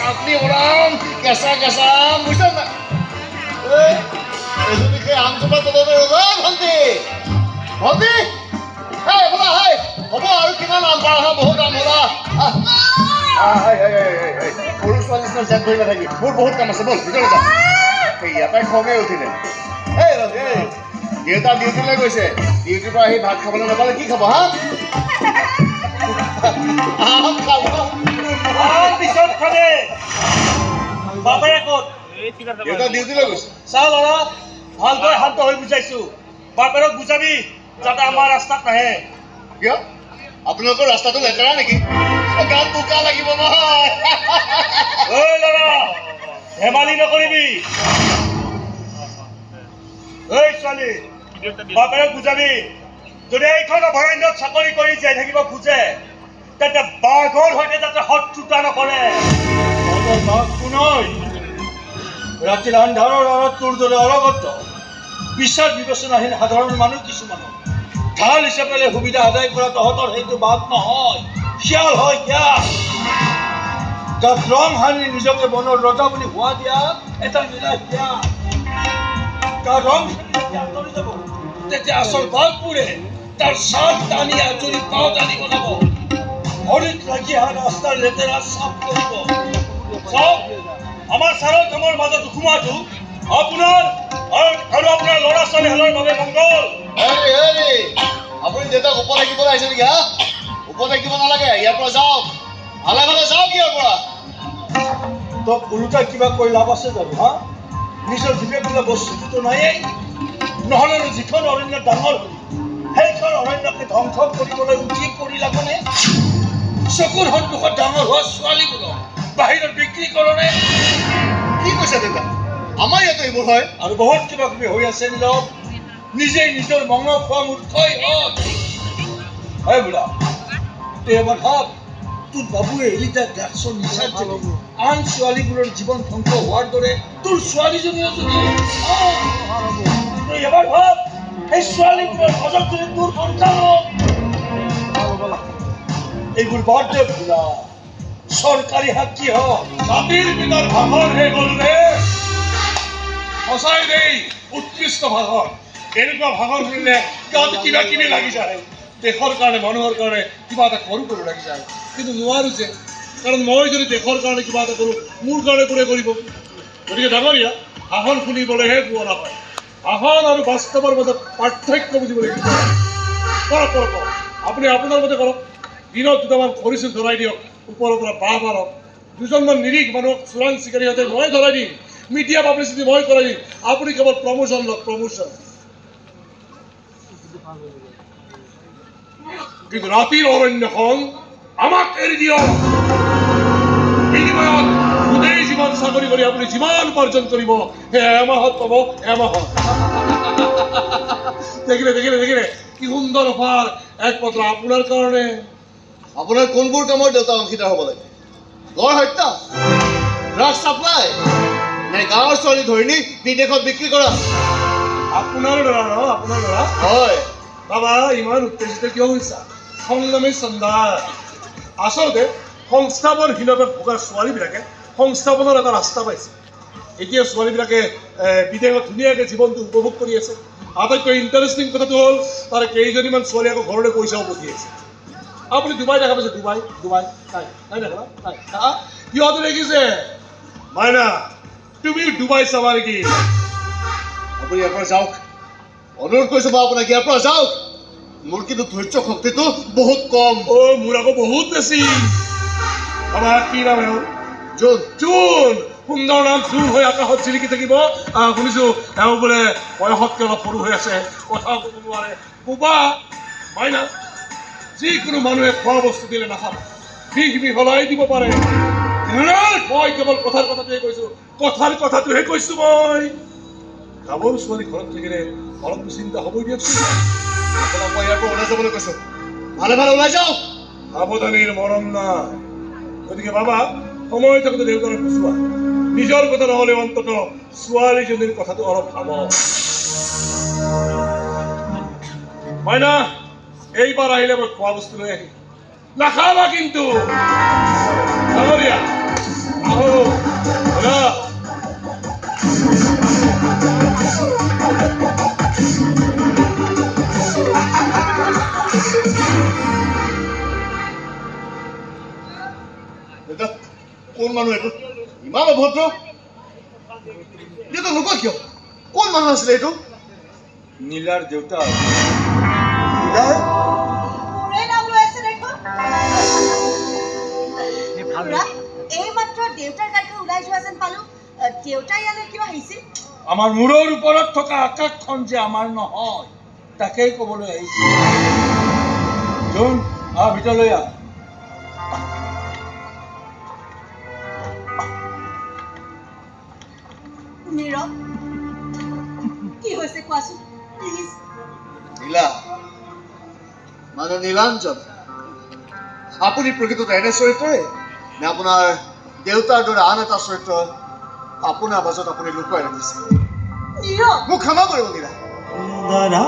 চাটনি বনাম কেঁচা কেঁচা আম বুজিছা না এজনীকে আমজোপা তলতে ৰ'বা ভণ্টি ভণ্টি হেই বলা হেই হ'ব আৰু কিমান আম পাৰা হয় বহুত আম হ'লা সৰু ছোৱালী নিচিনা জেদ ধৰি নাথাকি মোৰ বহুত কাম আছে ব'ল ভিতৰত যা ইয়াৰ পৰাই খঙে উঠিলে এই দেউতা ডিউটিলৈ গৈছে ডিউটিৰ পৰা আহি ভাত খাবলৈ নাপালে কি খাব হা আম খাব পিছত খালে বাপেৰে ক'ত দেউতা ডিউটিলৈ গৈছে চা ল'ৰা ভালকৈ শান্ত হৈ বুজাইছো বাপেৰক বুজাবি যাতে আমাৰ ৰাস্তাত নাহে কিয় আপোনালোকৰ ৰাস্তাটো লেতেৰা নেকি গাত বোকা লাগিব নহয় ঐ ল'ৰা ধেমালি নকৰিবি ঐ ছোৱালী বাপেৰক বুজাবি যদি এইখন অভয়াৰণ্যত চাকৰি কৰি জীয়াই থাকিব খোজে তেন্তে বাঘৰ সৈতে যাতে শত্ৰুতা নকৰে বাঘ কোনৈ ৰাতিৰ আন্ধাৰৰ আঁৰত তোৰ দৰে অৰগত বিচাৰ বিবেচনাহীন সাধাৰণ মানুহ কিছুমানৰ ঢাল হিচাপে সুবিধা আদায় কৰা তহঁতৰ সেইটো বাঘ নহয় শিয়াল হয় শিয়াল যাক ৰং সানি নিজকে বনৰ ৰজা বুলি হোৱা দিয়া এটা নীলা শিয়াল তাৰ ৰং আঁতৰি যাব তেতিয়া আচল বাঘবোৰে তাৰ চাপ টানি আঁতৰি পাও টানি বনাব ভৰিত লাগি অহা ৰাস্তাৰ লেতেৰা চাপ কৰিব চাওক আমাৰ চাৰৰ কামৰ মাজত সোমোৱাটো আপোনাৰ আৰু আপোনাৰ ল'ৰা ছোৱালীহালৰ বাবে মংগল আপুনি দেউতাক ওপৰত থাকিবলৈ আহিছে নেকি হা ওপৰত থাকিব নালাগে ইয়াৰ পৰা যাওক ভালে ভালে যাওক ইয়াৰ পৰা তোক ওলোটা কিবা কৰি লাভ আছে জানো হা নিজৰ বিবেক বোলা বস্তুটোতো নায়েই নহ'লেনো যিখন অৰণ্য ডাঙৰ হ'ল সেইখন অৰণ্যকে ধ্বংস কৰিবলৈ উঠি পৰিলাগনে চকুৰ সন্মুখত ডাঙৰ হোৱা ছোৱালীবোৰক বাহিৰত বিক্ৰী কৰনে কি কৈছে দেউতা আমাৰ ইয়াতো এইবোৰ হয় আৰু বহুত কিবা কিবি হৈ আছে নীলৱ নিজেই নিজৰ মঙহ খোৱা মূৰ্খই হয় বোলা তই এবাৰ ভাব তোৰ বাবুৱে এলিটা ড্ৰাগছৰ নিচাত যদি আন ছোৱালীবোৰৰ জীৱন ধ্বংস হোৱাৰ দৰে তোৰ ছোৱালীজনীও যদি তই এবাৰ ভাব সেই ছোৱালীবোৰৰ মাজত যদি তোৰ সন্তান এইবোৰ বাদ দে বোলা চৰকাৰী হাত কি হওক জাতিৰ পিতাৰ ভাষণ হে গ'ল ৰে সঁচাই দেই উৎকৃষ্ট ভাষণ এনেকুৱা ভাষণ শুনিলে গাত কিবা কিবি লাগি যায় দেশৰ কাৰণে মানুহৰ কাৰণে কিবা এটা কৰো লাগি যায় কিন্তু নোৱাৰো যে কাৰণ মই যদি দেশৰ কাৰণে কিবা এটা কৰোঁ মোৰ কাৰণে কোনে কৰিব গতিকে ডাঙৰীয়া ভাষণ শুনিবলৈহে শুৱলা হয় ভাষণ আৰু বাস্তৱৰ মাজত পাৰ্থক্য বুজিব লাগিব কৰক কৰক কৰক আপুনি আপোনাৰ মতে কৰক দিনত দুটামান খৰিচোন ধৰাই দিয়ক ওপৰৰ পৰা বাঁহ মাৰক দুজনমান নিৰীহ মানুহক চোৰাং চিকাৰী হাতে মই ধৰাই দিম মিডিয়া পাব্লিচিটি মই কৰাই দিম আপুনি কেৱল প্ৰমোশ্যন লওক প্ৰমোশ্যন কিন্তু ৰাতিৰ অৰণ্যখন আমাক এৰি দিয়ক বিনিময়ত গোটেই জীৱন চাকৰি কৰি আপুনি যিমান উপাৰ্জন কৰিব সেই এমাহত পাব এমাহত দেখিলে দেখিলে দেখিলে কি সুন্দৰ অফাৰ একমাত্ৰ আপোনাৰ কাৰণে আপোনাৰ কোনবোৰ কামৰ দেউতা অংশীদাৰ হ'ব লাগে গড় হত্যা ড্ৰাগছ চাপ্লাই নে গাঁৱৰ ছোৱালী ধৰি নি বিদেশত বিক্ৰী কৰা আপোনাৰ ল'ৰা ন আপোনাৰ ল'ৰা হয় বাবা ইমান উত্তেজিত কিয় হৈছা সংগ্ৰামী চন্দাৰ আচলতে সংস্থাপনহীনতাত ভোগা ছোৱালীবিলাকে সংস্থাপনৰ এটা ৰাস্তা পাইছে এতিয়া ছোৱালীবিলাকে বিদেশত ধুনীয়াকৈ জীৱনটো উপভোগ কৰি আছে আটাইতকৈ ইণ্টাৰেষ্টিং কথাটো হ'ল তাৰ কেইজনীমান ছোৱালী আকৌ ঘৰলৈ পইচাও পঠিয়াইছে আপুনি ডুবাই দেখা পাইছে ডুবাই ডুবাই নাই নাই দেখা নাই সিহঁতে দেখিছে মাইনা তুমি ডুবাই চাবা নেকি আপুনি ইয়াৰ পৰা যাওক অনুৰোধ কৰিছোঁ বা আপোনাক ইয়াৰ পৰা যাওক মোৰ কিন্তু ধৈৰ্য শক্তিটো বহুত কম মোৰ আকৌ বহুত বেছি আমাৰ কি নাম এওঁ জোন জোন সুন্দৰ নাম জোন হৈ আকাশত জিলিকি থাকিব শুনিছোঁ এওঁ বোলে বয়সতকৈ অলপ সৰু হৈ আছে কথাও ক'ব নোৱাৰে কোবা মাইনা যিকোনো মানুহে খোৱা বস্তু দিলে নাখাব বিষ মিহলাই দিব পাৰে মই কেৱল কথাৰ কথাটোহে কৈছোঁ কথাৰ কথাটোহে কৈছোঁ মই গাভৰু ছোৱালী ঘৰত থাকিলে অলপ চিন্তা হ'বই দিয়কচোন আপোনাক মই ইয়াৰ পৰা ওলাই যাবলৈ কৈছোঁ ভালে ভালে ওলাই যাওক সাৱধানীৰ মৰণ নাই গতিকে বাবা সময় থাকোঁতে দেউতাক গুচোৱা নিজৰ কথা নহ'লে অন্তত ছোৱালীজনীৰ কথাটো অলপ ভাব মাইনা এইবাৰ আহিলে মই খোৱা বস্তু লৈ আহিম নাখাবা কিন্তু ডাঙৰীয়া দেউতা কোন মানুহ এইটো ইমান অভদ্ৰ দেউতা নকয় কিয় কোন মানুহ আছিলে এইটো নীলাৰ দেউতা নীলাৰ মোৰে নাম লৈ আছে দেখোন খুৰা এই মাত্ৰ দেউতাৰ গাড়ীখন ওলাই যোৱা যেন পালো দেউতা ইয়ালৈ কিয় আহিছিল আমাৰ মূৰৰ ওপৰত থকা আকাশখন যে আমাৰ নহয় তাকেই ক'বলৈ আহিছে জোন ভিতৰলৈ আহ নীৰৱ কি হৈছে কোৱাচোন প্লিজ নীলা মানে নীলাঞ্জন আপুনি প্ৰকৃততে এনে চৰিত্ৰই নে আপোনাৰ দেউতাৰ দৰে আন এটা চৰিত্ৰ আপোনাৰ মাজত আপুনি লুকুৱাই ৰাখিছে নীৰৱ মোক ক্ষমা কৰিব নীলা দাদা